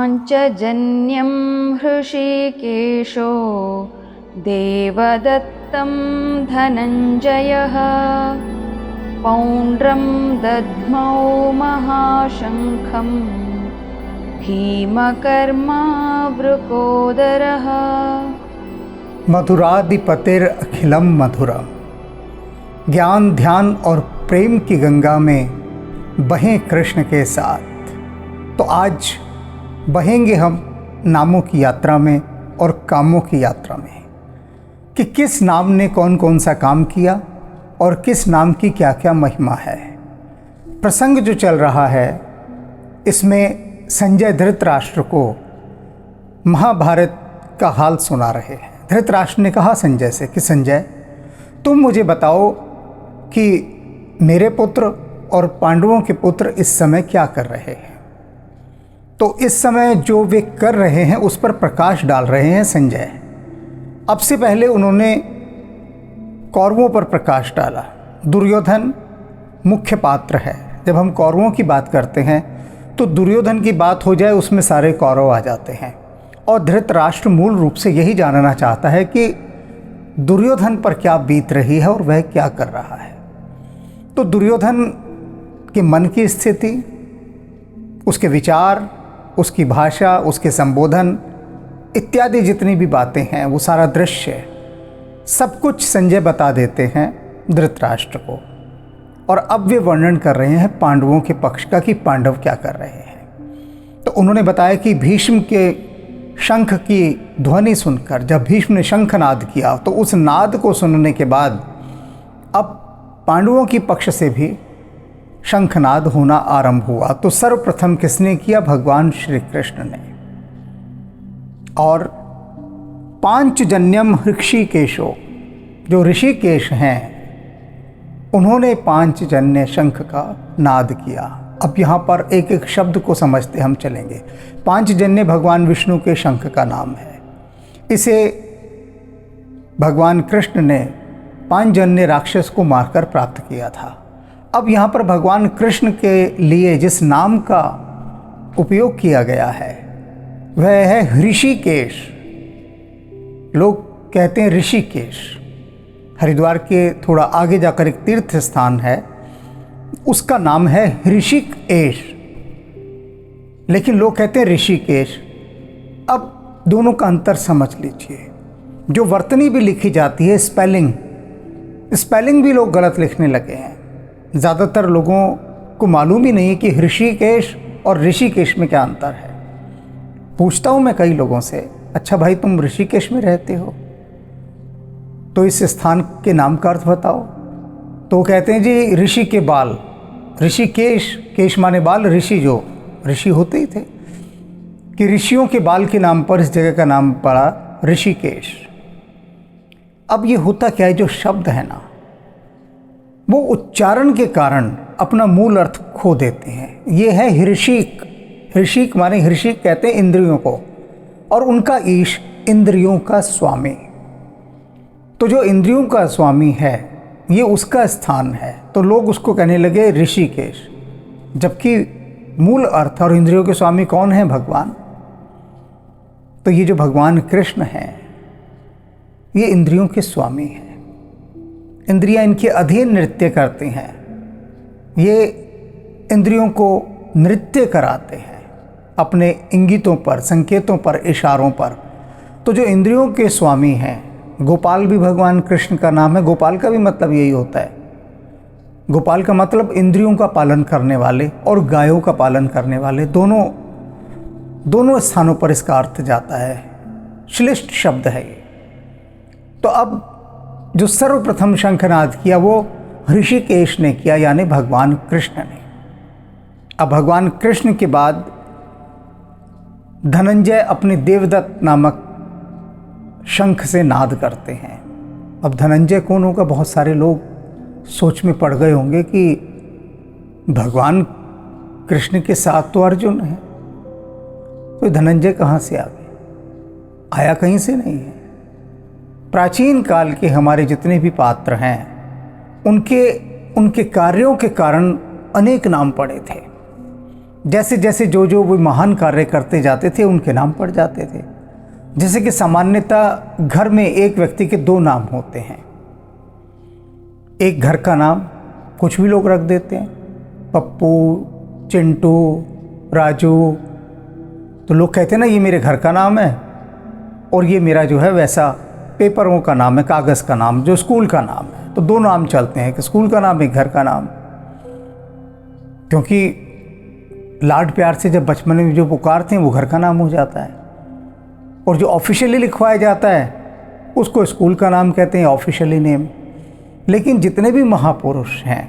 पाञ्चजन्यं हृषीकेशो देवदत्तं धनञ्जयः पौण्ड्रं दद्मौ महाशङ्खं भीमकर्मावृकोदरः। मधुराधिपतिरखिलम मधुरम। ज्ञान, ध्यान और प्रेम की गंगा में बहें कृष्ण के साथ। तो आज बहेंगे हम नामों की यात्रा में और कामों की यात्रा में कि किस नाम ने कौन कौन सा काम किया और किस नाम की क्या क्या महिमा है। प्रसंग जो चल रहा है इसमें संजय धृतराष्ट्र को महाभारत का हाल सुना रहे हैं। धृतराष्ट्र ने कहा संजय से कि संजय, तुम मुझे बताओ कि मेरे पुत्र और पांडवों के पुत्र इस समय क्या कर रहे हैं। तो इस समय जो वे कर रहे हैं उस पर प्रकाश डाल रहे हैं संजय। अब से पहले उन्होंने कौरवों पर प्रकाश डाला। दुर्योधन मुख्य पात्र है। जब हम कौरवों की बात करते हैं तो दुर्योधन की बात हो जाए उसमें सारे कौरव आ जाते हैं। और धृतराष्ट्र मूल रूप से यही जानना चाहता है कि दुर्योधन पर क्या बीत रही है और वह क्या कर रहा है। तो दुर्योधन के मन की स्थिति, उसके विचार, उसकी भाषा, उसके संबोधन इत्यादि जितनी भी बातें हैं, वो सारा दृश्य सब कुछ संजय बता देते हैं धृतराष्ट्र को। और अब वे वर्णन कर रहे हैं पांडवों के पक्ष का कि पांडव क्या कर रहे हैं। तो उन्होंने बताया कि भीष्म के शंख की ध्वनि सुनकर, जब भीष्म ने शंखनाद किया तो उस नाद को सुनने के बाद अब पांडवों की पक्ष से भी शंखनाद होना आरंभ हुआ। तो सर्वप्रथम किसने किया? भगवान श्री कृष्ण ने। और पांचजन्यम ऋषिकेशो, जो ऋषिकेश हैं, उन्होंने पांचजन्य शंख का नाद किया। अब यहाँ पर एक एक शब्द को समझते हम चलेंगे। पांचजन्य भगवान विष्णु के शंख का नाम है। इसे भगवान कृष्ण ने पांचजन्य राक्षस को मारकर प्राप्त किया था। अब यहाँ पर भगवान कृष्ण के लिए जिस नाम का उपयोग किया गया है वह है ऋषिकेश। लोग कहते हैं ऋषिकेश। हरिद्वार के थोड़ा आगे जाकर एक तीर्थ स्थान है, उसका नाम है ऋषिकेश, लेकिन लोग कहते हैं ऋषिकेश। अब दोनों का अंतर समझ लीजिए। जो वर्तनी भी लिखी जाती है, स्पेलिंग भी लोग गलत लिखने लगे हैं। ज़्यादातर लोगों को मालूम ही नहीं कि ऋषिकेश और ऋषिकेश में क्या अंतर है। पूछता हूँ मैं कई लोगों से, अच्छा भाई तुम ऋषिकेश में रहते हो तो इस स्थान के नाम का अर्थ बताओ। तो वो कहते हैं जी ऋषि के बाल, ऋषिकेश, केश माने बाल, ऋषि जो ऋषि होते ही थे, कि ऋषियों के बाल के नाम पर इस जगह का नाम पड़ा ऋषिकेश। अब ये होता क्या है, जो शब्द है ना वो उच्चारण के कारण अपना मूल अर्थ खो देते हैं। ये है हृषिक। हृषिक माने, हृषिक कहते हैं इंद्रियों को, और उनका ईश इंद्रियों का स्वामी। तो जो इंद्रियों का स्वामी है ये उसका स्थान है, तो लोग उसको कहने लगे ऋषिकेश, जबकि मूल अर्थ और इंद्रियों के स्वामी कौन है? भगवान। तो ये जो भगवान कृष्ण हैं ये इंद्रियों के स्वामी हैं। इंद्रियां इनके अधीन नृत्य करती हैं। ये इंद्रियों को नृत्य कराते हैं अपने इंगितों पर, संकेतों पर, इशारों पर। तो जो इंद्रियों के स्वामी हैं, गोपाल भी भगवान कृष्ण का नाम है। गोपाल का भी मतलब यही होता है। गोपाल का मतलब इंद्रियों का पालन करने वाले और गायों का पालन करने वाले, दोनों स्थानों पर इसका अर्थ जाता है। श्लिष्ट शब्द है ये। तो अब जो सर्वप्रथम शंखनाद किया वो ऋषिकेश ने किया, यानी भगवान कृष्ण ने। अब भगवान कृष्ण के बाद धनंजय अपने देवदत्त नामक शंख से नाद करते हैं। अब धनंजय कौन होगा? बहुत सारे लोग सोच में पड़ गए होंगे कि भगवान कृष्ण के साथ तो अर्जुन है, तो धनंजय कहाँ से आ गए? आया कहीं से नहीं है। प्राचीन काल के हमारे जितने भी पात्र हैं उनके कार्यों के कारण अनेक नाम पड़े थे। जैसे जैसे जो जो वो महान कार्य करते जाते थे उनके नाम पड़ जाते थे। जैसे कि सामान्यतः घर में एक व्यक्ति के 2 नाम होते हैं। एक घर का नाम कुछ भी लोग रख देते हैं, पप्पू, चिंटू, राजू। तो लोग कहते हैं ना ये मेरे घर का नाम है और ये मेरा जो है वैसा पेपरों का नाम है, कागज़ का नाम, जो स्कूल का नाम है। तो 2 नाम चलते हैं, एक स्कूल का नाम, एक घर का नाम। क्योंकि लाड प्यार से जब बचपन में जो पुकारते हैं वो घर का नाम हो जाता है, और जो ऑफिशियली लिखवाया जाता है उसको स्कूल का नाम कहते हैं, ऑफिशियली नेम। लेकिन जितने भी महापुरुष हैं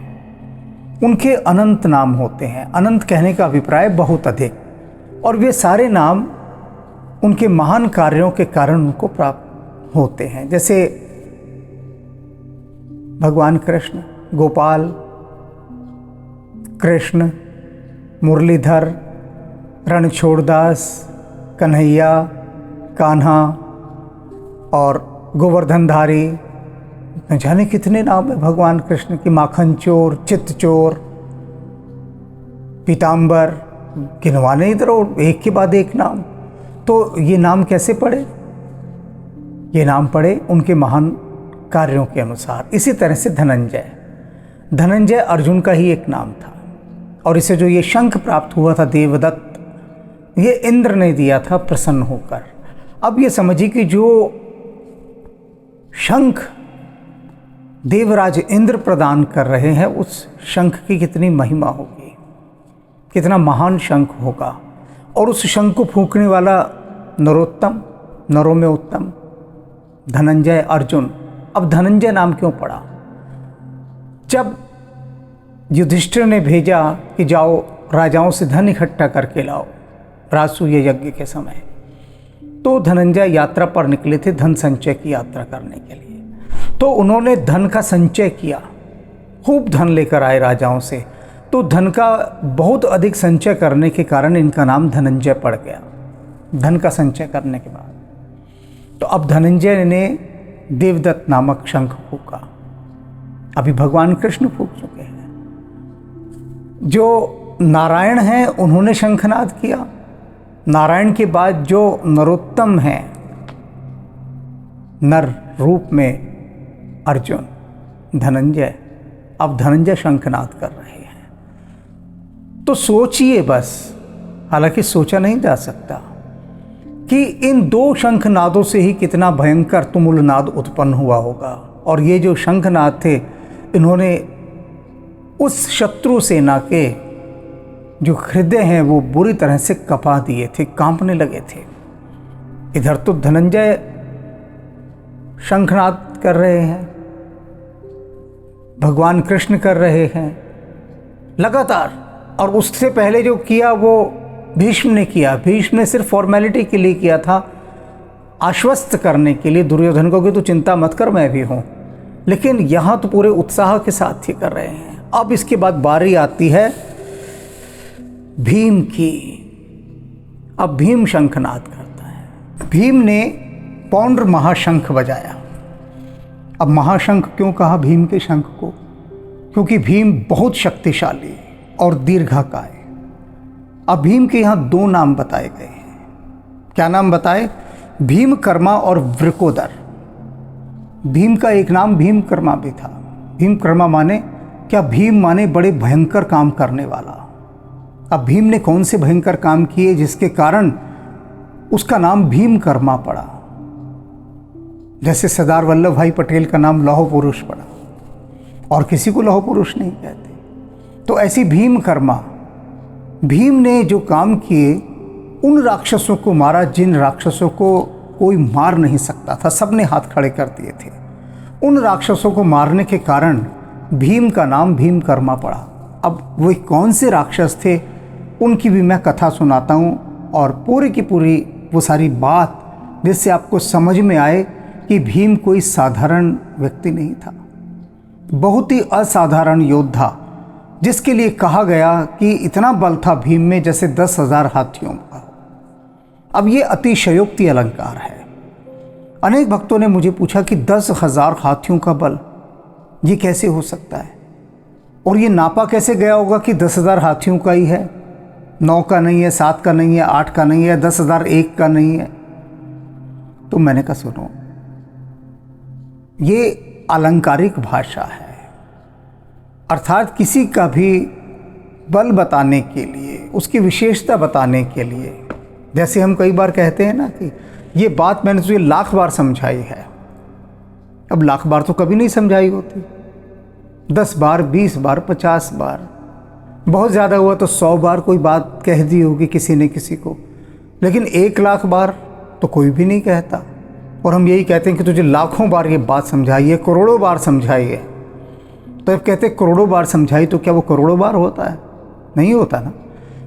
उनके अनंत नाम होते हैं। अनंत कहने का अभिप्राय बहुत अधिक, और वे सारे नाम उनके महान कार्यों के कारण उनको प्राप्त होते हैं। जैसे भगवान कृष्ण, गोपाल, कृष्ण, मुरलीधर, रणछोड़दास, कन्हैया, कान्हा और गोवर्धनधारी। न जाने कितने नाम है भगवान कृष्ण की। माखन चोर, चित्त चोर, पीताम्बर, गिनवाने इधर और एक के बाद एक नाम। तो ये नाम कैसे पड़े? ये नाम पड़े उनके महान कार्यों के अनुसार। इसी तरह से धनंजय, धनंजय अर्जुन का ही एक नाम था, और इसे जो ये शंख प्राप्त हुआ था देवदत्त, ये इंद्र ने दिया था प्रसन्न होकर। अब ये समझिए कि जो शंख देवराज इंद्र प्रदान कर रहे हैं उस शंख की कितनी महिमा होगी, कितना महान शंख होगा। और उस शंख को फूंकने वाला नरोत्तम, नरों में उत्तम, धनंजय, अर्जुन। अब धनंजय नाम क्यों पड़ा? जब युधिष्ठिर ने भेजा कि जाओ राजाओं से धन इकट्ठा करके लाओ राजसूय यज्ञ के समय, तो धनंजय यात्रा पर निकले थे धन संचय की यात्रा करने के लिए। तो उन्होंने धन का संचय किया, खूब धन लेकर आए राजाओं से। तो धन का बहुत अधिक संचय करने के कारण इनका नाम धनंजय पड़ गया, धन का संचय करने के बाद। तो अब धनंजय ने देवदत्त नामक शंख फूंका। अभी भगवान कृष्ण फूंक चुके हैं। जो नारायण हैं उन्होंने शंखनाद किया। नारायण के बाद जो नरोत्तम हैं, नर रूप में अर्जुन, धनंजय, अब धनंजय शंखनाद कर रहे हैं। तो सोचिए बस, हालांकि सोचा नहीं जा सकता कि इन 2 शंखनादों से ही कितना भयंकर तुमुल नाद उत्पन्न हुआ होगा। और ये जो शंखनाद थे, इन्होंने उस शत्रु सेना के जो हृदय हैं वो बुरी तरह से कपा दिए थे, कांपने लगे थे। इधर तो धनंजय शंखनाद कर रहे हैं, भगवान कृष्ण कर रहे हैं लगातार। और उससे पहले जो किया वो भीष्म ने किया। भीष्म ने सिर्फ फॉर्मेलिटी के लिए किया था, आश्वस्त करने के लिए दुर्योधन को कि तू चिंता मत कर, मैं भी हूँ। लेकिन यहाँ तो पूरे उत्साह के साथ ही कर रहे हैं। अब इसके बाद बारी आती है भीम की। अब भीम शंखनाद करता है। भीम ने पौंड्र महाशंख बजाया। अब महाशंख क्यों कहा भीम के शंख को? क्योंकि भीम बहुत शक्तिशाली और दीर्घाकाय। अब भीम के यहाँ 2 नाम बताए गए हैं। क्या नाम बताए? भीमकर्मा और वृकोदर। भीम का एक नाम भीमकर्मा भी था। भीमकर्मा माने क्या? भीम माने बड़े भयंकर काम करने वाला। अब भीम ने कौन से भयंकर काम किए जिसके कारण उसका नाम भीमकर्मा पड़ा? जैसे सरदार वल्लभ भाई पटेल का नाम लौह पुरुष पड़ा, और किसी को लौह पुरुष नहीं कहते। तो ऐसी भीमकर्मा, भीम ने जो काम किए, उन राक्षसों को मारा जिन राक्षसों को कोई मार नहीं सकता था, सबने हाथ खड़े कर दिए थे। उन राक्षसों को मारने के कारण भीम का नाम भीमकर्मा पड़ा। अब वो कौन से राक्षस थे उनकी भी मैं कथा सुनाता हूँ, और पूरी की पूरी वो सारी बात जिससे आपको समझ में आए कि भीम कोई साधारण व्यक्ति नहीं था, बहुत ही असाधारण योद्धा, जिसके लिए कहा गया कि इतना बल था भीम में जैसे 10,000 हाथियों का। अब ये अतिशयोक्ति अलंकार है। अनेक भक्तों ने मुझे पूछा कि 10,000 हाथियों का बल ये कैसे हो सकता है, और ये नापा कैसे गया होगा कि 10,000 हाथियों का ही है? 9 का नहीं है, 7 का नहीं है, 8 का नहीं है, 10,001 का नहीं है। तो मैंने कहा सुनो, ये अलंकारिक भाषा है, अर्थात किसी का भी बल बताने के लिए, उसकी विशेषता बताने के लिए, जैसे हम कई बार कहते हैं ना कि ये बात मैंने तुझे 1,00,000 बार समझाई है। अब 1,00,000 बार तो कभी नहीं समझाई होती, 10 बार, 20 बार, 50 बार, बहुत ज़्यादा हुआ तो 100 बार कोई बात कह दी होगी किसी ने किसी को, लेकिन 1,00,000 बार तो कोई भी नहीं कहता। और हम यही कहते हैं कि तुझे लाखों बार ये बात समझाई है, करोड़ों बार समझाई है। तो जब कहते करोड़ों बार समझाई तो क्या वो करोड़ों बार होता है? नहीं होता ना।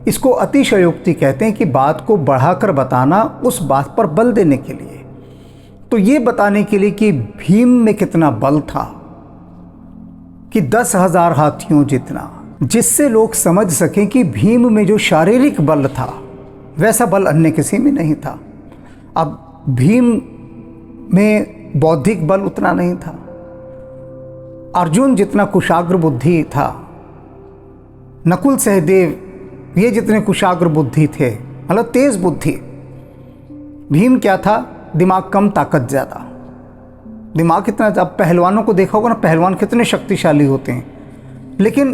इसको अतिशयोक्ति कहते हैं कि बात को बढ़ाकर बताना, उस बात पर बल देने के लिए। तो ये बताने के लिए कि भीम में कितना बल था, कि 10,000 हाथियों जितना, जिससे लोग समझ सकें कि भीम में जो शारीरिक बल था वैसा बल अन्य किसी में नहीं था। अब भीम में बौद्धिक बल उतना नहीं था। अर्जुन जितना कुशाग्र बुद्धि था, नकुल सहदेव ये जितने कुशाग्र बुद्धि थे, मतलब तेज बुद्धि, भीम क्या था? दिमाग कम, ताकत ज़्यादा। दिमाग कितना, अब पहलवानों को देखा होगा ना, पहलवान कितने शक्तिशाली होते हैं, लेकिन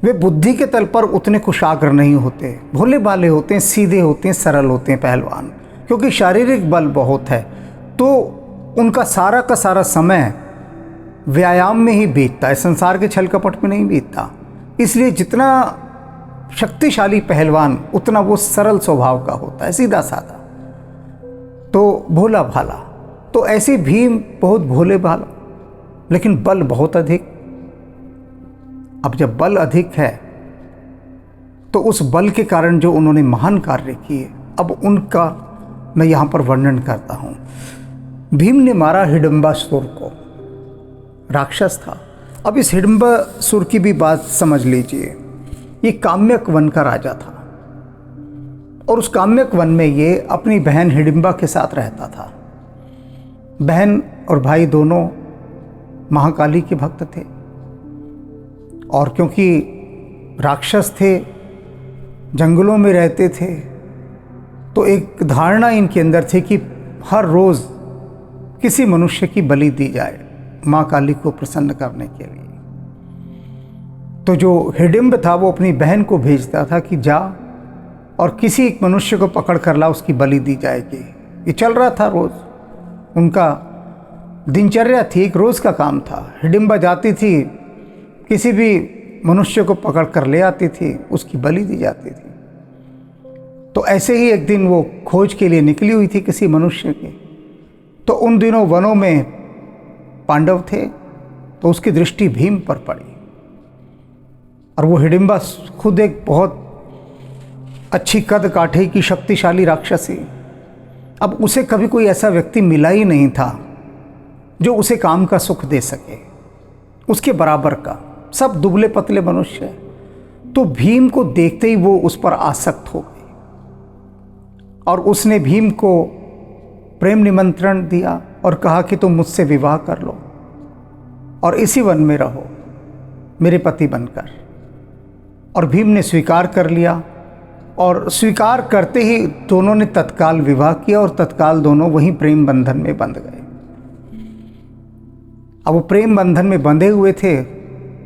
वे बुद्धि के तल पर उतने कुशाग्र नहीं होते, भोले भाले होते हैं, सीधे होते हैं, सरल होते हैं पहलवान, क्योंकि शारीरिक बल बहुत है। तो उनका सारा का सारा समय व्यायाम में ही बीतता है, संसार के छल कपट में नहीं बीतता। इसलिए जितना शक्तिशाली पहलवान उतना वो सरल स्वभाव का होता है, सीधा साधा, तो भोला भाला। तो ऐसे भीम बहुत भोले भाला, लेकिन बल बहुत अधिक। अब जब बल अधिक है तो उस बल के कारण जो उन्होंने महान कार्य किए, अब उनका मैं यहाँ पर वर्णन करता हूँ। भीम ने मारा हिडिंबासुर को, राक्षस था। अब इस हिडिंबासुर की भी बात समझ लीजिए। ये काम्यक वन का राजा था, और उस काम्यक वन में ये अपनी बहन हिडिंबा के साथ रहता था। बहन और भाई दोनों महाकाली के भक्त थे, और क्योंकि राक्षस थे, जंगलों में रहते थे, तो एक धारणा इनके अंदर थी कि हर रोज़ किसी मनुष्य की बलि दी जाए माँ काली को प्रसन्न करने के लिए। तो जो हिडिंब था वो अपनी बहन को भेजता था कि जा और किसी एक मनुष्य को पकड़ कर ला, उसकी बलि दी जाएगी। ये चल रहा था रोज़, उनका दिनचर्या थी, एक रोज़ का काम था। हिडिंबा जाती थी, किसी भी मनुष्य को पकड़ कर ले आती थी, उसकी बलि दी जाती थी। तो ऐसे ही एक दिन वो खोज के लिए निकली हुई थी किसी मनुष्य की। तो उन दिनों वनों में पांडव थे, तो उसकी दृष्टि भीम पर पड़ी। और वो हिडिंबा खुद एक बहुत अच्छी कद काठे की शक्तिशाली राक्षसी। अब उसे कभी कोई ऐसा व्यक्ति मिला ही नहीं था जो उसे काम का सुख दे सके, उसके बराबर का। सब दुबले पतले मनुष्य। तो भीम को देखते ही वो उस पर आसक्त हो गई, और उसने भीम को प्रेम निमंत्रण दिया और कहा कि तुम मुझसे विवाह कर लो और इसी वन में रहो मेरे पति बनकर। और भीम ने स्वीकार कर लिया, और स्वीकार करते ही दोनों ने तत्काल विवाह किया, और तत्काल दोनों वहीं प्रेम बंधन में बंध गए। अब वो प्रेम बंधन में बंधे हुए थे,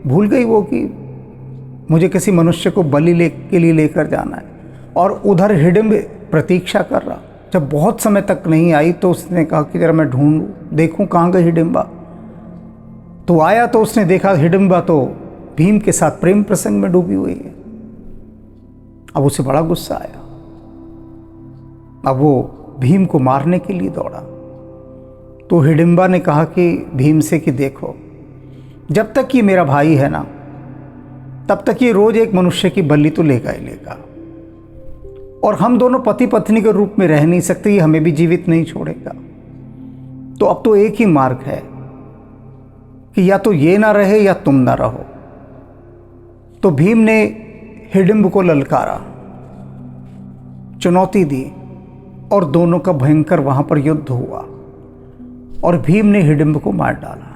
भूल गई वो कि मुझे किसी मनुष्य को बलि के लिए लेकर जाना है। और उधर हिडिंब प्रतीक्षा कर रहा। जब बहुत समय तक नहीं आई तो उसने कहा कि जरा मैं ढूंढूं, देखूं कहाँ गई हिडिंबा। तो आया तो उसने देखा हिडिंबा तो भीम के साथ प्रेम प्रसंग में डूबी हुई है। अब उसे बड़ा गुस्सा आया। अब वो भीम को मारने के लिए दौड़ा। तो हिडिंबा ने कहा कि भीम से कि देखो, जब तक ये मेरा भाई है ना, तब तक ये रोज एक मनुष्य की बलि तो लेगा ही लेगा, और हम दोनों पति पत्नी के रूप में रह नहीं सकते, ये हमें भी जीवित नहीं छोड़ेगा। तो अब तो एक ही मार्ग है कि या तो ये ना रहे या तुम ना रहो। तो भीम ने हिडिंब को ललकारा, चुनौती दी, और दोनों का भयंकर वहां पर युद्ध हुआ, और भीम ने हिडिंब को मार डाला।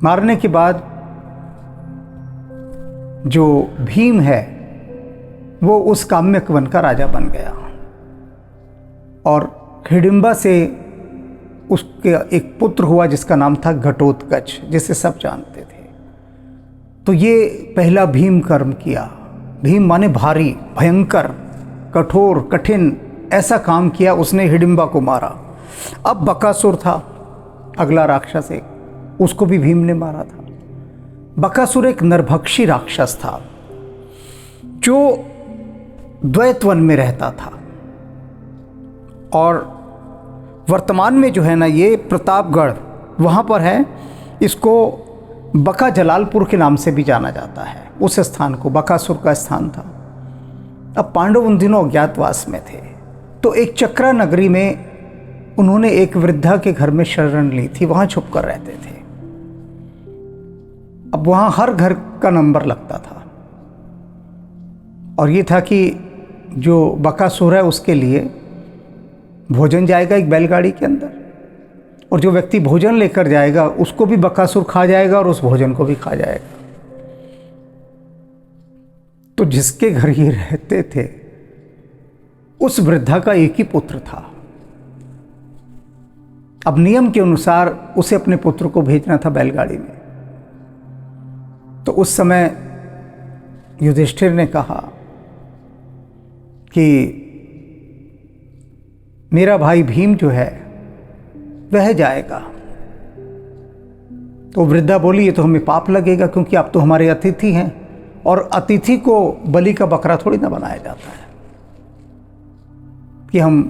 मारने के बाद जो भीम है वो उस काम्यक वन का राजा बन गया और हिडिंबा से उसके एक पुत्र हुआ जिसका नाम था घटोत्कच, जिसे सब जानते थे। तो ये पहला भीम कर्म किया। भीम माने भारी, भयंकर, कठोर, कठिन ऐसा काम किया, उसने हिडिंबा को मारा। अब बकासुर था अगला राक्षस, एक उसको भी भीम ने मारा था। बकासुर एक नरभक्षी राक्षस था जो द्वैतवन में रहता था और वर्तमान में जो है ना ये प्रतापगढ़ वहाँ पर है। इसको बका जलालपुर के नाम से भी जाना जाता है। उस स्थान को बकासुर का स्थान था। अब पांडव उन दिनों अज्ञातवास में थे, तो एक चक्रा नगरी में उन्होंने एक वृद्धा के घर में शरण ली थी, वहाँ छुप कर रहते थे। अब वहाँ हर घर का नंबर लगता था और ये था कि जो बकासुर है उसके लिए भोजन जाएगा एक बैलगाड़ी के अंदर, और जो व्यक्ति भोजन लेकर जाएगा उसको भी बकासुर खा जाएगा और उस भोजन को भी खा जाएगा। तो जिसके घर ये रहते थे उस वृद्धा का एक ही पुत्र था। अब नियम के अनुसार उसे अपने पुत्र को भेजना था बैलगाड़ी में। तो उस समय युधिष्ठिर ने कहा कि मेरा भाई भीम जो है वह जाएगा। तो वृद्धा बोली ये तो हमें पाप लगेगा, क्योंकि आप तो हमारे अतिथि हैं और अतिथि को बलि का बकरा थोड़ी ना बनाया जाता है कि हम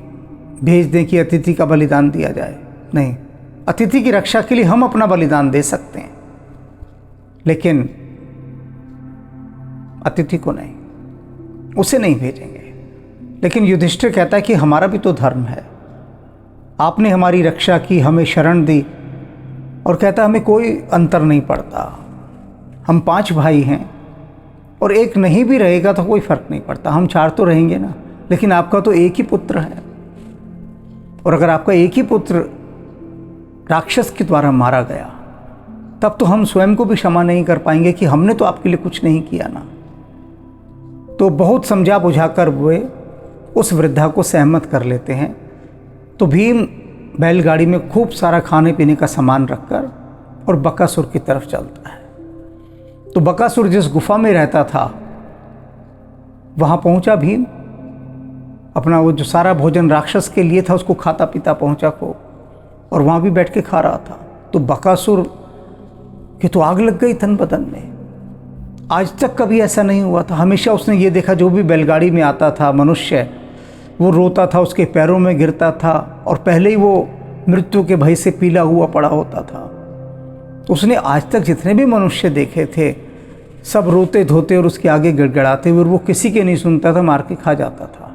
भेज दें कि अतिथि का बलिदान दिया जाए। नहीं, अतिथि की रक्षा के लिए हम अपना बलिदान दे सकते हैं, लेकिन अतिथि को नहीं, उसे नहीं भेजेंगे। लेकिन युधिष्ठिर कहता है कि हमारा भी तो धर्म है, आपने हमारी रक्षा की, हमें शरण दी, और कहता हमें कोई अंतर नहीं पड़ता। हम 5 भाई हैं और एक नहीं भी रहेगा तो कोई फर्क नहीं पड़ता, हम 4 तो रहेंगे ना। लेकिन आपका तो एक ही पुत्र है, और अगर आपका एक ही पुत्र राक्षस के द्वारा मारा गया तब तो हम स्वयं को भी क्षमा नहीं कर पाएंगे कि हमने तो आपके लिए कुछ नहीं किया ना। तो बहुत समझा बुझाकर वे उस वृद्धा को सहमत कर लेते हैं। तो भीम बैलगाड़ी में खूब सारा खाने पीने का सामान रखकर और बकासुर की तरफ चलता है। तो बकासुर जिस गुफा में रहता था वहाँ पहुँचा भीम, अपना वो जो सारा भोजन राक्षस के लिए था उसको खाता पीता पहुँचा खूब, और वहाँ भी बैठ के खा रहा था। तो बकासुर की तो आग लग गई तन बदन में। आज तक कभी ऐसा नहीं हुआ था। हमेशा उसने ये देखा जो भी बैलगाड़ी में आता था मनुष्य, वो रोता था, उसके पैरों में गिरता था, और पहले ही वो मृत्यु के भय से पीला हुआ पड़ा होता था। तो उसने आज तक जितने भी मनुष्य देखे थे सब रोते धोते और उसके आगे गिड़गिड़ाते हुए, और वो किसी के नहीं सुनता था, मार के खा जाता था।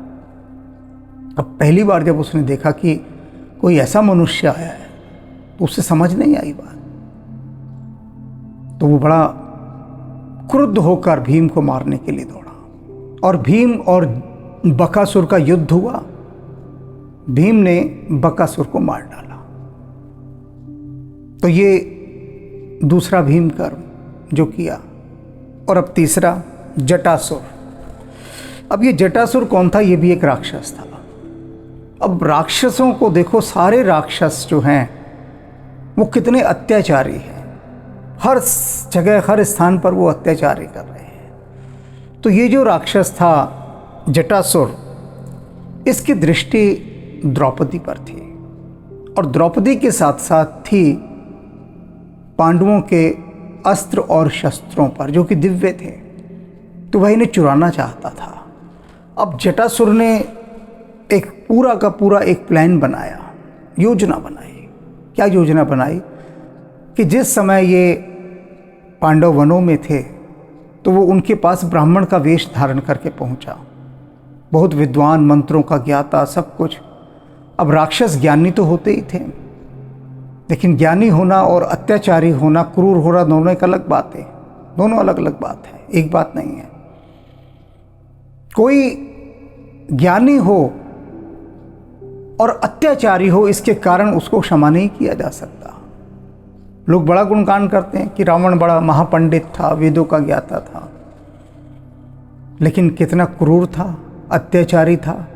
अब पहली बार जब उसने देखा कि कोई ऐसा मनुष्य आया है तो उसे समझ नहीं आई बात। तो वो बड़ा क्रुद्ध होकर भीम को मारने के लिए दौड़ा, और भीम और बकासुर का युद्ध हुआ। भीम ने बकासुर को मार डाला। तो ये दूसरा भीम कर्म जो किया। और अब तीसरा जटासुर। अब ये जटासुर कौन था? ये भी एक राक्षस था। अब राक्षसों को देखो, सारे राक्षस जो हैं वो कितने अत्याचारी हैं, हर जगह हर स्थान पर वो अत्याचारी कर रहे हैं। तो ये जो राक्षस था जटासुर, इसकी दृष्टि द्रौपदी पर थी, और द्रौपदी के साथ साथ थी पांडवों के अस्त्र और शस्त्रों पर जो कि दिव्य थे। तो वह इन्हें चुराना चाहता था। अब जटासुर ने एक पूरा का पूरा एक प्लान बनाया, योजना बनाई। क्या योजना बनाई? कि जिस समय ये पांडव वनों में थे तो वो उनके पास ब्राह्मण का वेश धारण करके पहुंचा, बहुत विद्वान, मंत्रों का ज्ञाता, सब कुछ। अब राक्षस ज्ञानी तो होते ही थे, लेकिन ज्ञानी होना और अत्याचारी होना, क्रूर होना, दोनों एक अलग बात है। दोनों अलग अलग बात है, एक बात नहीं है। कोई ज्ञानी हो और अत्याचारी हो, इसके कारण उसको क्षमा नहीं किया जा सकता। लोग बड़ा गुणगान करते हैं कि रावण बड़ा महापंडित था, वेदों का ज्ञाता था, लेकिन कितना क्रूर था, अत्याचारी था,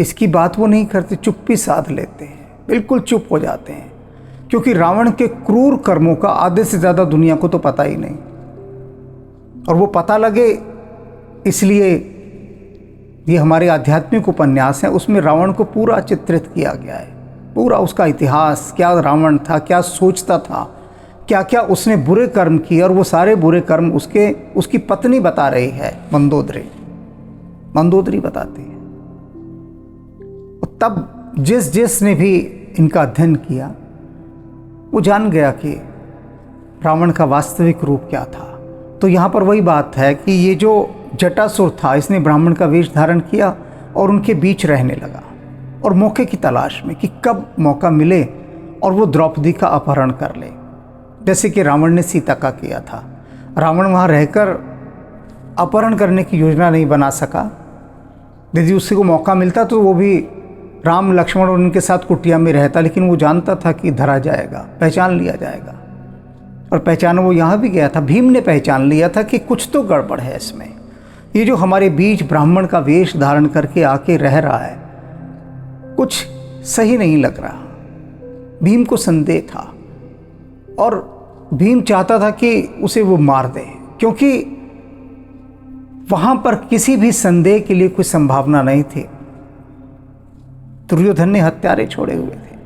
इसकी बात वो नहीं करते, चुप्पी साध लेते हैं, बिल्कुल चुप हो जाते हैं, क्योंकि रावण के क्रूर कर्मों का आधे से ज़्यादा दुनिया को तो पता ही नहीं, और वो पता लगे इसलिए ये हमारे आध्यात्मिक उपन्यास हैं, उसमें रावण को पूरा चित्रित किया गया है, पूरा उसका इतिहास, क्या रावण था, क्या सोचता था, क्या क्या उसने बुरे कर्म किए, और वो सारे बुरे कर्म उसकी पत्नी बता रही है, मंदोदरी बताती है। और तब जिसने भी इनका अध्ययन किया वो जान गया कि रावण का वास्तविक रूप क्या था। तो यहाँ पर वही बात है कि ये जो जटासुर था, इसने ब्राह्मण का वेश धारण किया और उनके बीच रहने लगा, और मौके की तलाश में कि कब मौका मिले और वो द्रौपदी का अपहरण कर ले, जैसे कि रावण ने सीता का किया था। रावण वहाँ रहकर अपहरण करने की योजना नहीं बना सका, यदि उसी को मौका मिलता तो वो भी राम लक्ष्मण और उनके साथ कुटिया में रहता, लेकिन वो जानता था कि धरा जाएगा, पहचान लिया जाएगा, और पहचान वो यहाँ भी गया था। भीम ने पहचान लिया था कि कुछ तो गड़बड़ है इसमें, ये जो हमारे बीच ब्राह्मण का वेश धारण करके आके रह रहा है कुछ सही नहीं लग रहा। भीम को संदेह था और भीम चाहता था कि उसे वो मार दे, क्योंकि वहाँ पर किसी भी संदेह के लिए कोई संभावना नहीं थी। दुर्योधन ने हत्यारे छोड़े हुए थे,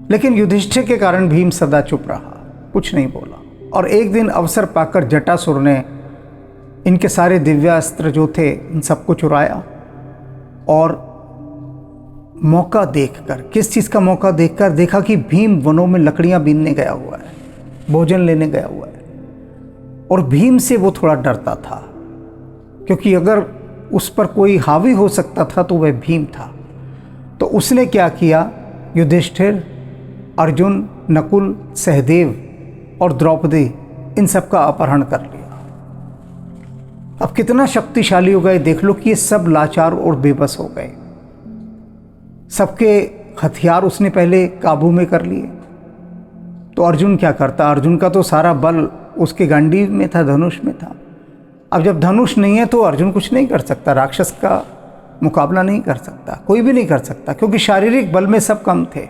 लेकिन युधिष्ठिर के कारण भीम सदा चुप रहा, कुछ नहीं बोला। और एक दिन अवसर पाकर जटासुर ने इनके सारे दिव्यास्त्र जो थे इन सबको चुराया, और मौका देखकर, किस चीज़ का मौका देखकर, देखा कि भीम वनों में लकड़ियां बीनने गया हुआ है, भोजन लेने गया हुआ है, और भीम से वो थोड़ा डरता था, क्योंकि अगर उस पर कोई हावी हो सकता था तो वह भीम था। तो उसने क्या किया, युधिष्ठिर, अर्जुन, नकुल, सहदेव और द्रौपदी, इन सब का अपहरण कर लिया। अब कितना शक्तिशाली हो गए देख लो कि ये सब लाचार और बेबस हो गए। सबके हथियार उसने पहले काबू में कर लिए। तो अर्जुन क्या करता, अर्जुन का तो सारा बल उसके गांडीव में था, धनुष में था। अब जब धनुष नहीं है तो अर्जुन कुछ नहीं कर सकता, राक्षस का मुकाबला नहीं कर सकता, कोई भी नहीं कर सकता, क्योंकि शारीरिक बल में सब कम थे।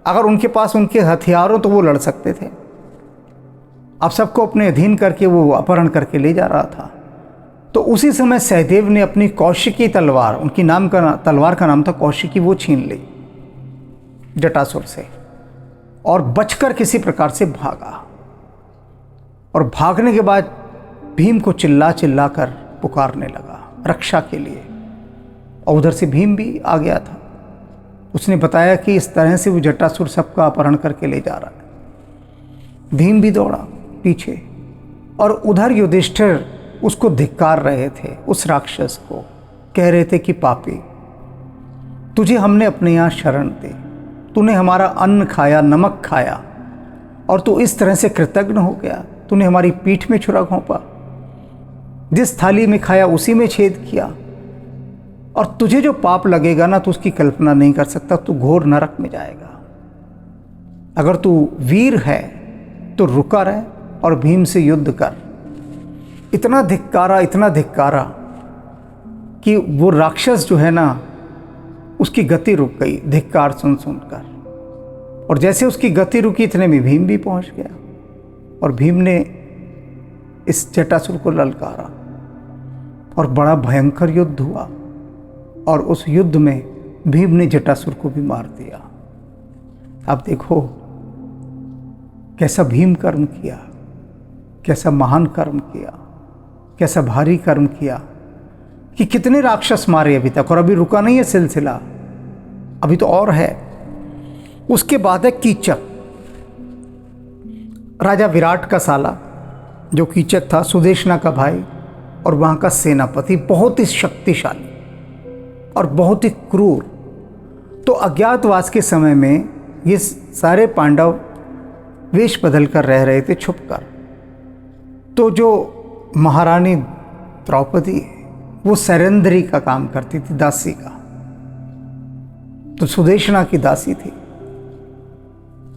अगर उनके पास उनके हथियार हो तो वो लड़ सकते थे। अब सबको अपने अधीन करके वो अपहरण करके ले जा रहा था। तो उसी समय सहदेव ने अपनी कौशिकी तलवार, उनकी तलवार का नाम था कौशिकी, वो छीन ली जटासुर से, और बचकर किसी प्रकार से भागा। और भागने के बाद भीम को चिल्ला चिल्ला कर पुकारने लगा रक्षा के लिए, और उधर से भीम भी आ गया था। उसने बताया कि इस तरह से वो जटासुर सबका अपहरण करके ले जा रहा है। भीम भी दौड़ा पीछे, और उधर युधिष्ठिर उसको धिक्कार रहे थे, उस राक्षस को कह रहे थे कि पापी, तुझे हमने अपने यहाँ शरण दी, तूने हमारा अन्न खाया, नमक खाया, और तू इस तरह से कृतज्ञ हो गया, तूने हमारी पीठ में छुरा घोंपा, जिस थाली में खाया उसी में छेद किया, और तुझे जो पाप लगेगा ना, तो उसकी कल्पना नहीं कर सकता, तू घोर नरक में जाएगा। अगर तू वीर है तो रुका रह और भीम से युद्ध कर। इतना धिक्कारा कि वो राक्षस जो है ना, उसकी गति रुक गई धिक्कार सुन सुनकर। और जैसे उसकी गति रुकी, इतने में भीम भी पहुंच गया, और भीम ने इस जटासुर को ललकारा, और बड़ा भयंकर युद्ध हुआ। और उस युद्ध में भीम ने जटासुर को भी मार दिया। अब देखो कैसा भीम कर्म किया, कैसा महान कर्म किया, कैसा भारी कर्म किया, कि कितने राक्षस मारे अभी तक, और अभी रुका नहीं है सिलसिला, अभी तो और है। उसके बाद है कीचक, राजा विराट का साला जो कीचक था, सुदेशना का भाई, और वहाँ का सेनापति, बहुत ही शक्तिशाली और बहुत ही क्रूर। तो अज्ञातवास के समय में ये सारे पांडव वेश बदल कर रह रहे थे छुपकर। तो जो महारानी द्रौपदी वो सरेंद्री का काम करती थी, दासी का, तो सुदेशना की दासी थी।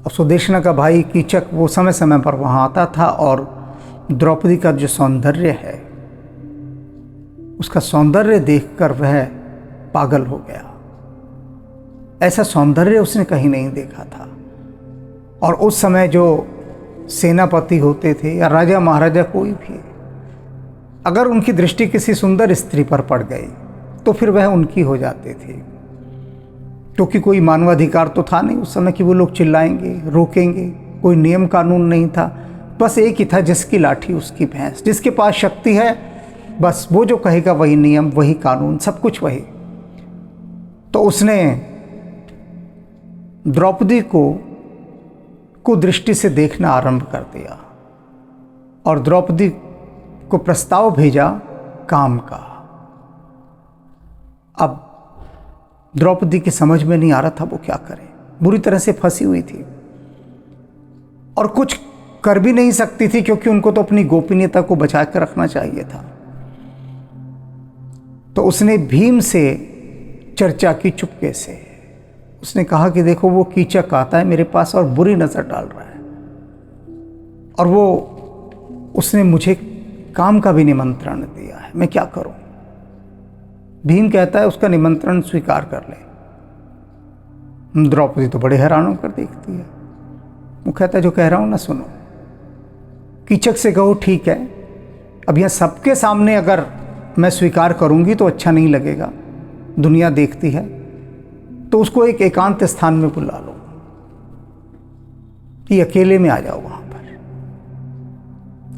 और सुदेशना का भाई कीचक वो समय समय पर वहाँ आता था, और द्रौपदी का जो सौंदर्य है उसका सौंदर्य देखकर वह पागल हो गया। ऐसा सौंदर्य उसने कहीं नहीं देखा था। और उस समय जो सेनापति होते थे या राजा महाराजा कोई भी, अगर उनकी दृष्टि किसी सुंदर स्त्री पर पड़ गई तो फिर वह उनकी हो जाते थे, क्योंकि कोई मानवाधिकार तो था नहीं उस समय कि वो लोग चिल्लाएंगे, रोकेंगे। कोई नियम कानून नहीं था, बस एक ही था, जिसकी लाठी उसकी भैंस। जिसके पास शक्ति है बस वो जो कहेगा वही नियम, वही कानून, सब कुछ वही। तो उसने द्रौपदी को कुदृष्टि से देखना आरंभ कर दिया और द्रौपदी को प्रस्ताव भेजा काम का। अब द्रौपदी की समझ में नहीं आ रहा था वो क्या करे, बुरी तरह से फंसी हुई थी और कुछ कर भी नहीं सकती थी, क्योंकि उनको तो अपनी गोपनीयता को बचा कर रखना चाहिए था। तो उसने भीम से चर्चा की चुपके से। उसने कहा कि देखो वो कीचक आता है मेरे पास और बुरी नज़र डाल रहा है, और वो उसने मुझे काम का भी निमंत्रण दिया है, मैं क्या करूं। भीम कहता है उसका निमंत्रण स्वीकार कर ले। द्रौपदी तो बड़े हैरान होकर देखती है। वो कहता है जो कह रहा हूं ना सुनो। कीचक से कहो ठीक है, अब यहां सबके सामने अगर मैं स्वीकार करूंगी तो अच्छा नहीं लगेगा, दुनिया देखती है, तो उसको एक एकांत स्थान में बुला लो कि अकेले में आ जाओ वहां पर,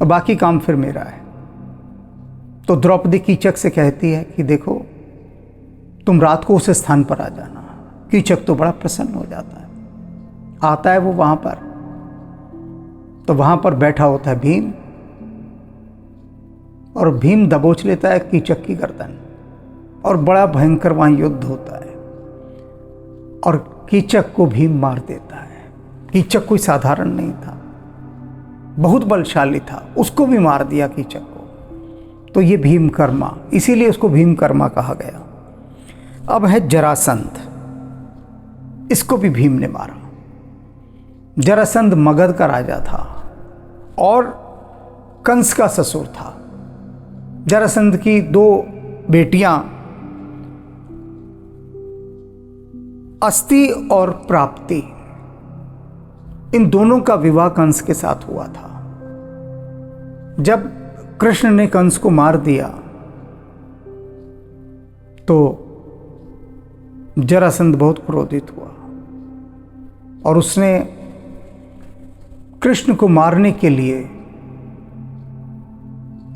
और बाकी काम फिर मेरा है। तो द्रौपदी कीचक से कहती है कि देखो तुम रात को उस स्थान पर आ जाना। कीचक तो बड़ा प्रसन्न हो जाता है, आता है वो वहां पर। तो वहां पर बैठा होता है भीम, और भीम दबोच लेता है कीचक की गर्दन, और बड़ा भयंकर वहां युद्ध होता है और कीचक को भीम मार देता है। कीचक कोई साधारण नहीं था, बहुत बलशाली था, उसको भी मार दिया कीचक को। तो ये भीमकर्मा, इसीलिए उसको भीमकर्मा कहा गया। अब है जरासंध, इसको भी भीम ने मारा। जरासंध मगध का राजा था और कंस का ससुर था। जरासंध की 2 बेटियां अस्ति और प्राप्ति, इन दोनों का विवाह कंस के साथ हुआ था। जब कृष्ण ने कंस को मार दिया तो जरासंध बहुत क्रोधित हुआ और उसने कृष्ण को मारने के लिए,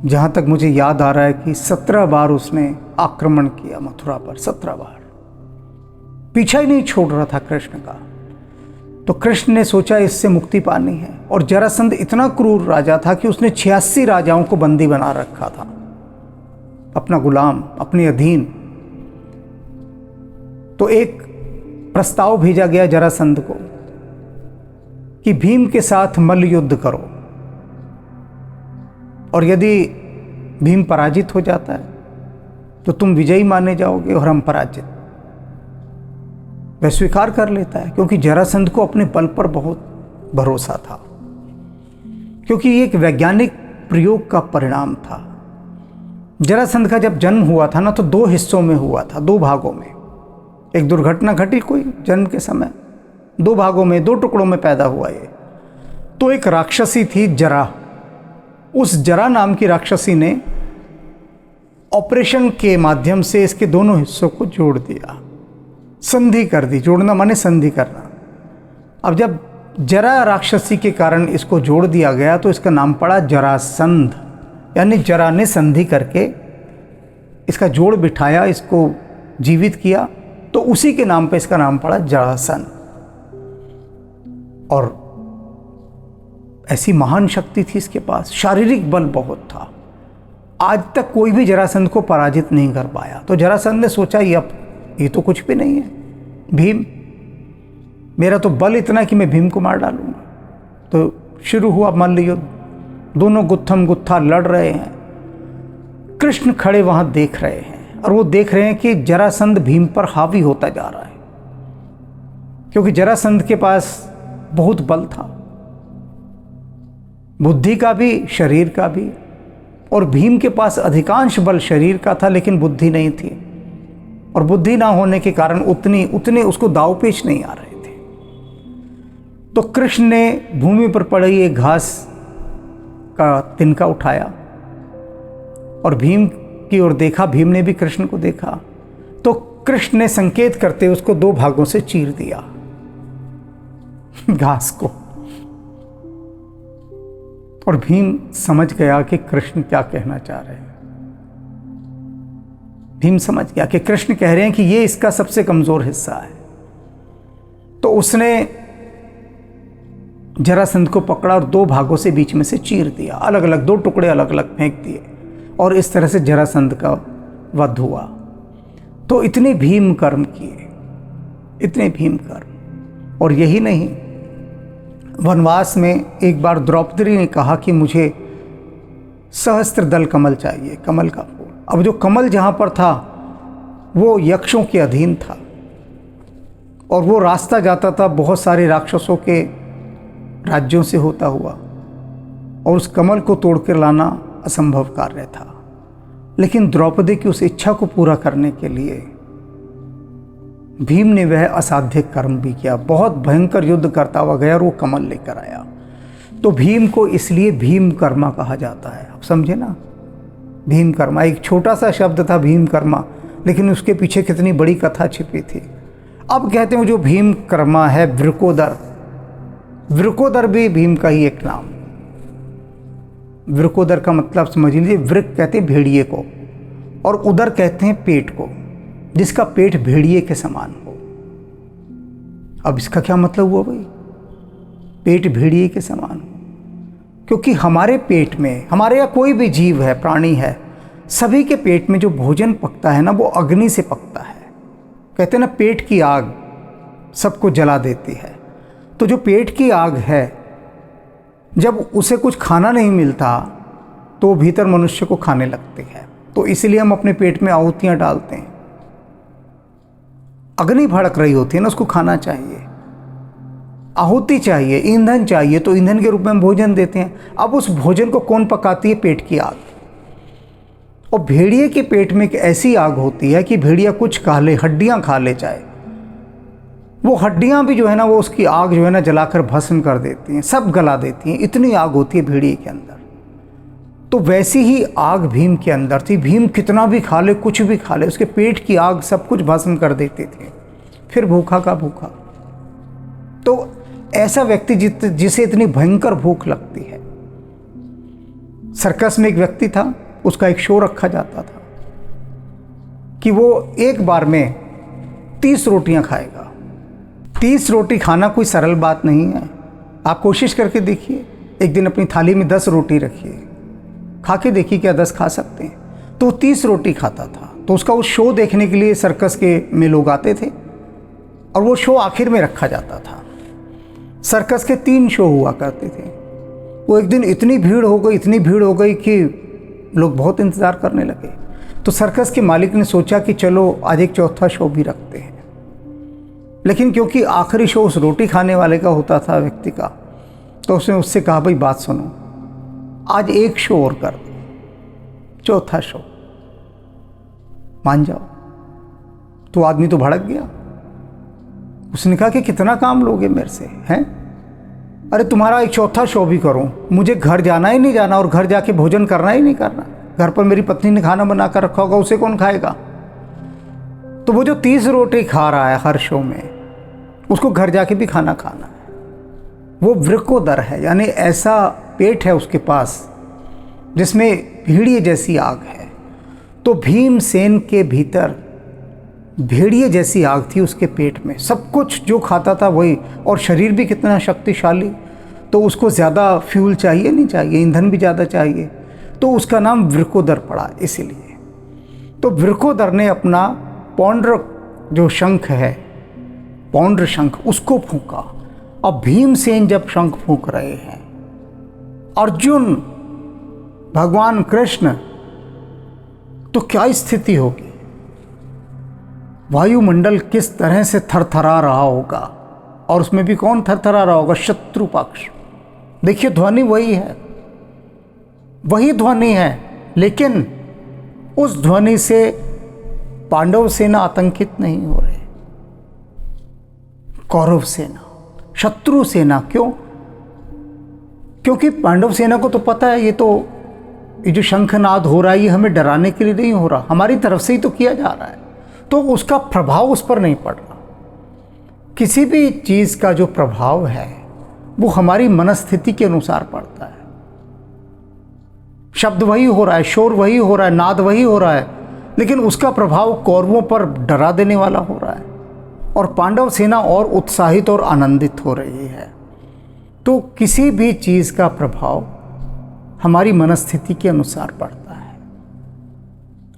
जहां तक मुझे याद आ रहा है कि 17 बार उसने आक्रमण किया मथुरा पर। 17 बार पीछा ही नहीं छोड़ रहा था कृष्ण का। तो कृष्ण ने सोचा इससे मुक्ति पानी है, और जरासंध इतना क्रूर राजा था कि उसने 86 राजाओं को बंदी बना रखा था, अपना गुलाम, अपने अधीन। तो एक प्रस्ताव भेजा गया जरासंध को कि भीम के साथ मल्ल युद्ध करो, और यदि भीम पराजित हो जाता है तो तुम विजयी माने जाओगे और हम पराजित। वह स्वीकार कर लेता है, क्योंकि जरासंध को अपने बल पर बहुत भरोसा था, क्योंकि ये एक वैज्ञानिक प्रयोग का परिणाम था। जरासंध का जब जन्म हुआ था ना, तो 2 हिस्सों में हुआ था, 2 भागों में। एक दुर्घटना घटी कोई जन्म के समय, 2 भागों में, 2 टुकड़ों में पैदा हुआ ये। तो एक राक्षसी थी जरा, उस जरा नाम की राक्षसी ने ऑपरेशन के माध्यम से इसके दोनों हिस्सों को जोड़ दिया, संधि कर दी। जोड़ना माने संधि करना। अब जब जरा राक्षसी के कारण इसको जोड़ दिया गया तो इसका नाम पड़ा जरासंध, यानी जरा ने संधि करके इसका जोड़ बिठाया, इसको जीवित किया, तो उसी के नाम पे इसका नाम पड़ा जरासंध। और ऐसी महान शक्ति थी इसके पास, शारीरिक बल बहुत था। आज तक कोई भी जरासंध को पराजित नहीं कर पाया। तो जरासंध ने सोचा ये तो कुछ भी नहीं है, भीम, मेरा तो बल इतना कि मैं भीम को मार डालूंगा। तो शुरू हुआ मल्ल युद्ध, दोनों गुत्थम गुत्था लड़ रहे हैं। कृष्ण खड़े वहां देख रहे हैं, और वो देख रहे हैं कि जरासंध भीम पर हावी होता जा रहा है, क्योंकि जरासंध के पास बहुत बल था, बुद्धि का भी, शरीर का भी, और भीम के पास अधिकांश बल शरीर का था लेकिन बुद्धि नहीं थी, और बुद्धि ना होने के कारण उतने उसको दाव पेच नहीं आ रहे थे। तो कृष्ण ने भूमि पर पड़ी एक घास का तिनका उठाया और भीम की ओर देखा। भीम ने भी कृष्ण को देखा, तो कृष्ण ने संकेत करते उसको 2 भागों से चीर दिया घास को। और भीम समझ गया कि कृष्ण क्या कहना चाह रहे हैं। भीम समझ गया कि कृष्ण कह रहे हैं कि ये इसका सबसे कमजोर हिस्सा है। तो उसने जरासंध को पकड़ा और 2 भागों से बीच में से चीर दिया, अलग अलग 2 टुकड़े अलग अलग फेंक दिए, और इस तरह से जरासंध का वध हुआ। तो इतने भीम कर्म किए, इतने भीम कर्म। और यही नहीं, वनवास में एक बार द्रौपदी ने कहा कि मुझे सहस्त्र दल कमल चाहिए, कमल का फूल। अब जो कमल जहाँ पर था वो यक्षों के अधीन था, और वो रास्ता जाता था बहुत सारे राक्षसों के राज्यों से होता हुआ, और उस कमल को तोड़कर लाना असंभव कार्य था। लेकिन द्रौपदी की उस इच्छा को पूरा करने के लिए भीम ने वह असाध्य कर्म भी किया। बहुत भयंकर युद्ध करता हुआ गया और वो कमल लेकर आया। तो भीम को इसलिए भीम कर्मा कहा जाता है। आप समझे ना, भीम कर्मा एक छोटा सा शब्द था भीम कर्मा, लेकिन उसके पीछे कितनी बड़ी कथा छिपी थी। अब कहते हैं जो भीम कर्मा है वृकोदर, वृकोदर भी भीम का ही एक नाम। वृकोदर का मतलब समझ लीजिए, वृक कहते हैं भेड़िए को, और उदर कहते हैं पेट को, जिसका पेट भेड़िए के समान हो। अब इसका क्या मतलब हुआ भाई, पेट भेड़िए के समान हो? क्योंकि हमारे पेट में, हमारे या कोई भी जीव है, प्राणी है, सभी के पेट में जो भोजन पकता है ना, वो अग्नि से पकता है। कहते हैं ना, पेट की आग सबको जला देती है। तो जो पेट की आग है, जब उसे कुछ खाना नहीं मिलता तो भीतर मनुष्य को खाने लगती है। तो इसलिए हम अपने पेट में आहुतियाँ डालते हैं। अग्नि भड़क रही होती है ना, उसको खाना चाहिए, आहुति चाहिए, ईंधन चाहिए, तो ईंधन के रूप में हम भोजन देते हैं। अब उस भोजन को कौन पकाती है? पेट की आग। और भेड़िए के पेट में एक ऐसी आग होती है कि भेड़िया कुछ खा ले, हड्डियाँ खा ले चाहे, वो हड्डियाँ भी जो है ना, वो उसकी आग जो है ना जलाकर भस्म कर देती हैं, सब गला देती हैं। इतनी आग होती है भेड़िए के अंदर। तो वैसी ही आग भीम के अंदर थी। भीम कितना भी खा ले, कुछ भी खा ले, उसके पेट की आग सब कुछ भस्म कर देते थे। फिर भूखा का भूखा। तो ऐसा व्यक्ति जिसे इतनी भयंकर भूख लगती है। सर्कस में एक व्यक्ति था, उसका एक शो रखा जाता था कि वो एक बार में 30 रोटियां खाएगा। 30 रोटी खाना कोई सरल बात नहीं है। आप कोशिश करके देखिए, एक दिन अपनी थाली में 10 रोटी रखिए, खा के देखिए क्या 10 खा सकते हैं। तो 30 रोटी खाता था। तो उसका उस शो देखने के लिए सर्कस के में लोग आते थे, और वो शो आखिर में रखा जाता था। सर्कस के 3 शो हुआ करते थे। वो एक दिन इतनी भीड़ हो गई कि लोग बहुत इंतज़ार करने लगे। तो सर्कस के मालिक ने सोचा कि चलो आज एक चौथा शो भी रखते हैं। लेकिन क्योंकि आखिरी शो उस रोटी खाने वाले का होता था, व्यक्ति का, तो उसने उससे कहा, भाई बात सुनो, आज एक शो और कर दो, चौथा शो, मान जाओ। तो आदमी तो भड़क गया। उसने कहा कि कितना काम लोगे मेरे से, हैं? अरे तुम्हारा एक चौथा शो भी करूं, मुझे घर जाना ही नहीं जाना, और घर जाके भोजन करना ही नहीं करना। घर पर मेरी पत्नी ने खाना बना कर रखा होगा, उसे कौन खाएगा? तो वो जो 30 रोटी खा रहा है हर शो में, उसको घर जाके भी खाना खाना है। वो वृकोदर है, यानी ऐसा पेट है उसके पास जिसमें भेड़िए जैसी आग है। तो भीमसेन के भीतर भेड़िए जैसी आग थी उसके पेट में। सब कुछ जो खाता था वही, और शरीर भी कितना शक्तिशाली। तो उसको ज़्यादा फ्यूल चाहिए नहीं चाहिए, ईंधन भी ज़्यादा चाहिए। तो उसका नाम वृकोदर पड़ा इसीलिए। तो वृकोदर ने अपना पौंड्र जो शंख है, पौंड्र शंख, उसको फूंका। अब भीमसेन जब शंख फूंक रहे हैं, अर्जुन, भगवान कृष्ण, तो क्या स्थिति होगी? वायुमंडल किस तरह से थरथरा रहा होगा। और उसमें भी कौन थरथरा रहा होगा? शत्रु पक्ष। देखिए ध्वनि वही है, वही ध्वनि है लेकिन उस ध्वनि से पांडव सेना आतंकित नहीं हो रहे, कौरव सेना, शत्रु सेना। क्यों? क्योंकि पांडव सेना को तो पता है ये जो शंखनाद हो रहा है ये हमें डराने के लिए नहीं हो रहा, हमारी तरफ से ही तो किया जा रहा है, तो उसका प्रभाव उस पर नहीं पड़ रहा। किसी भी चीज़ का जो प्रभाव है वो हमारी मनस्थिति के अनुसार पड़ता है। शब्द वही हो रहा है, शोर वही हो रहा है, नाद वही हो रहा है, लेकिन उसका प्रभाव कौरवों पर डरा देने वाला हो रहा है और पांडव सेना और उत्साहित और आनंदित हो रही है। तो किसी भी चीज़ का प्रभाव हमारी मनस्थिति के अनुसार पड़ता है।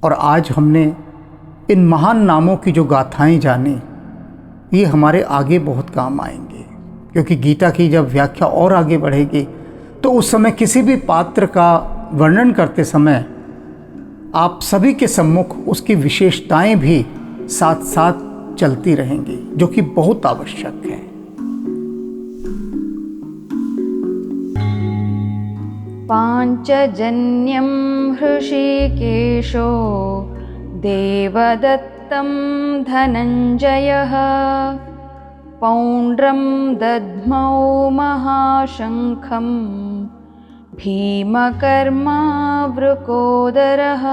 और आज हमने इन महान नामों की जो गाथाएं जानी, ये हमारे आगे बहुत काम आएंगे, क्योंकि गीता की जब व्याख्या और आगे बढ़ेगी तो उस समय किसी भी पात्र का वर्णन करते समय आप सभी के सम्मुख उसकी विशेषताएं भी साथ साथ चलती रहेंगी, जो कि बहुत आवश्यक है। पाञ्चजन्यं हृषीकेशो देवदत्तं धनञ्जयः पौण्ड्रं दद्मौ महाशङ्खं भीमकर्मा वृकोदरः।